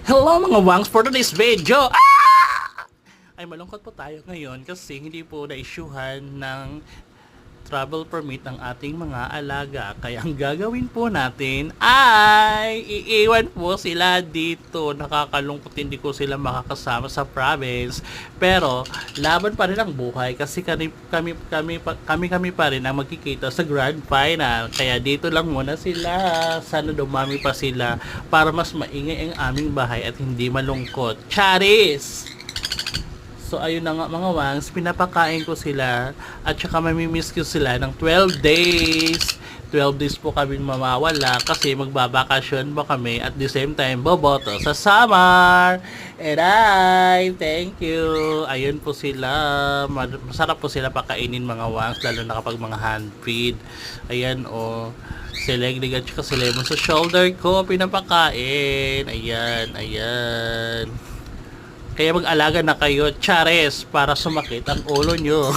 Hello mga wangs, for today's video ay malungkot po tayo ngayon kasi hindi po na-issuehan ng travel permit ng ating mga alaga. Kaya ang gagawin po natin ay iiwan po sila dito. Nakakalungkot, hindi ko sila makakasama sa province. Pero laban pa rin ang buhay kasi kami pa rin ang magkikita sa grand final. Kaya dito lang muna sila. Sana dumami pa sila para mas maingay ang aming bahay at hindi malungkot. Charis! So ayun na nga mga wangs, pinapakain ko sila at saka mamimiss ko sila ng 12 days. 12 days po kami mamawala kasi magbabakasyon ba kami at the same time boboto sa summer. And thank you. Ayun po sila. Masarap po sila pakainin mga wangs, lalo na kapag mga hand feed. Ayan o. Si Leglig at saka si Lemon sa shoulder ko pinapakain. Ayan, ayan. Kaya mag-alaga na kayo, Chares, para sumakit ang ulo nyo.